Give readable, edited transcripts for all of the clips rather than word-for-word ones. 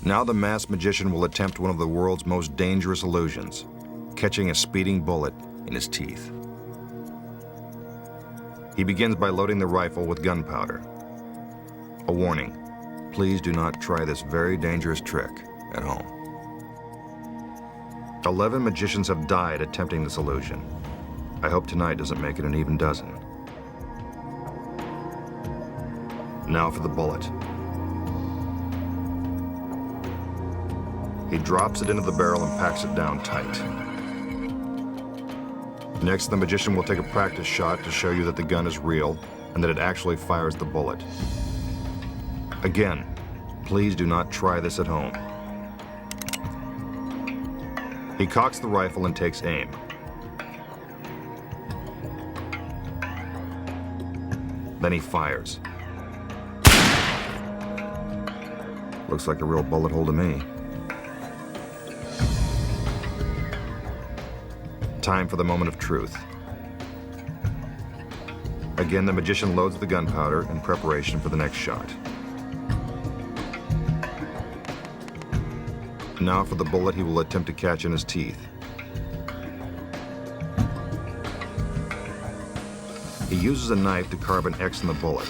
Now the masked magician will attempt one of the world's most dangerous illusions, catching a speeding bullet in his teeth. He begins by loading the rifle with gunpowder. A warning, please do not try this very dangerous trick at home. 11 magicians have died attempting this illusion. I hope tonight doesn't make it an even dozen. Now for the bullet. He drops it into the barrel and packs it down tight. Next, the magician will take a practice shot to show you that the gun is real and that it actually fires the bullet. Again, please do not try this at home. He cocks the rifle and takes aim. Then he fires. Looks like a real bullet hole to me. Time for the moment of truth. Again, the magician loads the gunpowder in preparation for the next shot. Now for the bullet he will attempt to catch in his teeth. He uses a knife to carve an X in the bullet,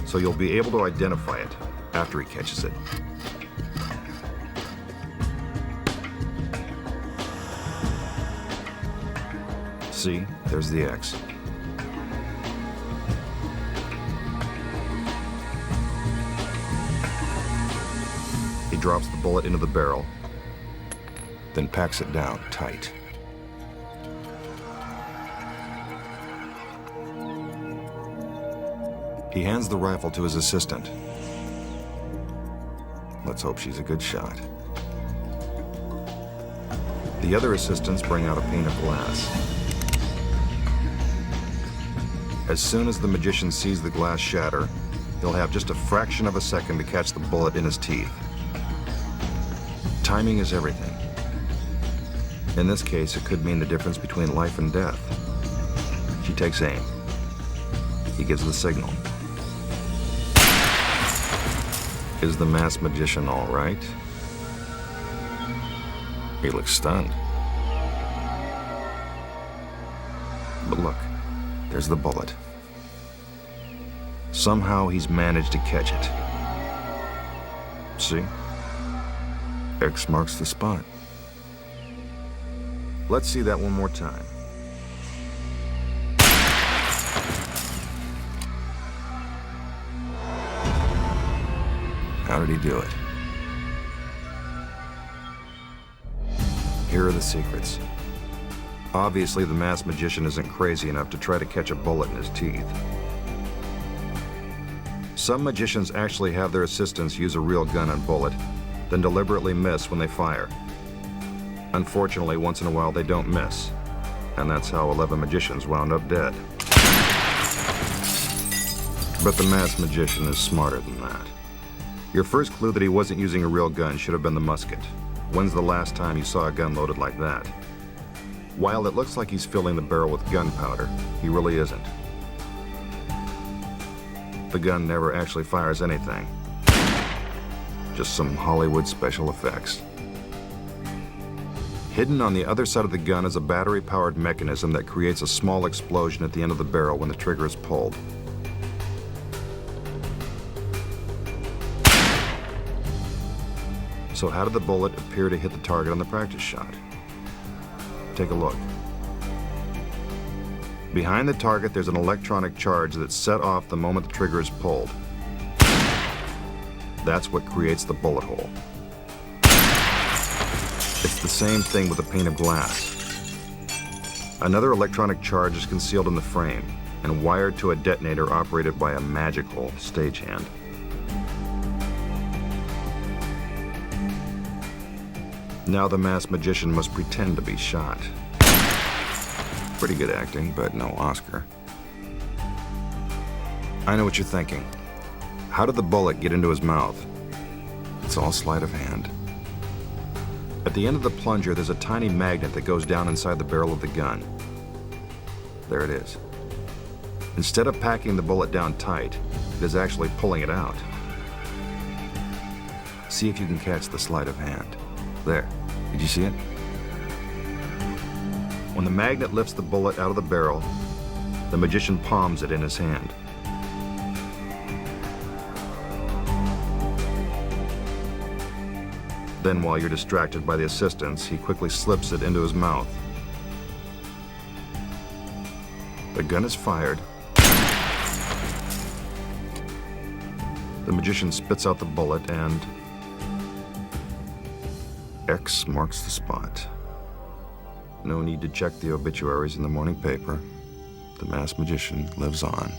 so you'll be able to identify it after he catches it. See, there's the X. He drops the bullet into the barrel, then packs it down tight. He hands the rifle to his assistant. Let's hope she's a good shot. The other assistants bring out a pane of glass. As soon as the magician sees the glass shatter, he'll have just a fraction of a second to catch the bullet in his teeth. Timing is everything. In this case, it could mean the difference between life and death. She takes aim. He gives the signal. Is the masked magician all right? He looks stunned. But look, there's the bullet. Somehow he's managed to catch it. See? X marks the spot. Let's see that one more time. How did he do it? Here are the secrets. Obviously, the masked magician isn't crazy enough to try to catch a bullet in his teeth. Some magicians actually have their assistants use a real gun and bullet, then deliberately miss when they fire. Unfortunately, once in a while they don't miss, and that's how 11 magicians wound up dead. But the masked magician is smarter than that. Your first clue that he wasn't using a real gun should have been the musket. When's the last time you saw a gun loaded like that? While it looks like he's filling the barrel with gunpowder, he really isn't. The gun never actually fires anything. Just some Hollywood special effects. Hidden on the other side of the gun is a battery-powered mechanism that creates a small explosion at the end of the barrel when the trigger is pulled. So how did the bullet appear to hit the target on the practice shot? Take a look. Behind the target, there's an electronic charge that's set off the moment the trigger is pulled. That's what creates the bullet hole. It's the same thing with a pane of glass. Another electronic charge is concealed in the frame and wired to a detonator operated by a magical stagehand. Now the masked magician must pretend to be shot. Pretty good acting, but no Oscar. I know what you're thinking. How did the bullet get into his mouth? It's all sleight of hand. At the end of the plunger, there's a tiny magnet that goes down inside the barrel of the gun. There it is. Instead of packing the bullet down tight, it is actually pulling it out. See if you can catch the sleight of hand. There. Did you see it? When the magnet lifts the bullet out of the barrel, the magician palms it in his hand. Then, while you're distracted by the assistants, he quickly slips it into his mouth. The gun is fired. The magician spits out the bullet, and X marks the spot. No need to check the obituaries in the morning paper. The masked magician lives on.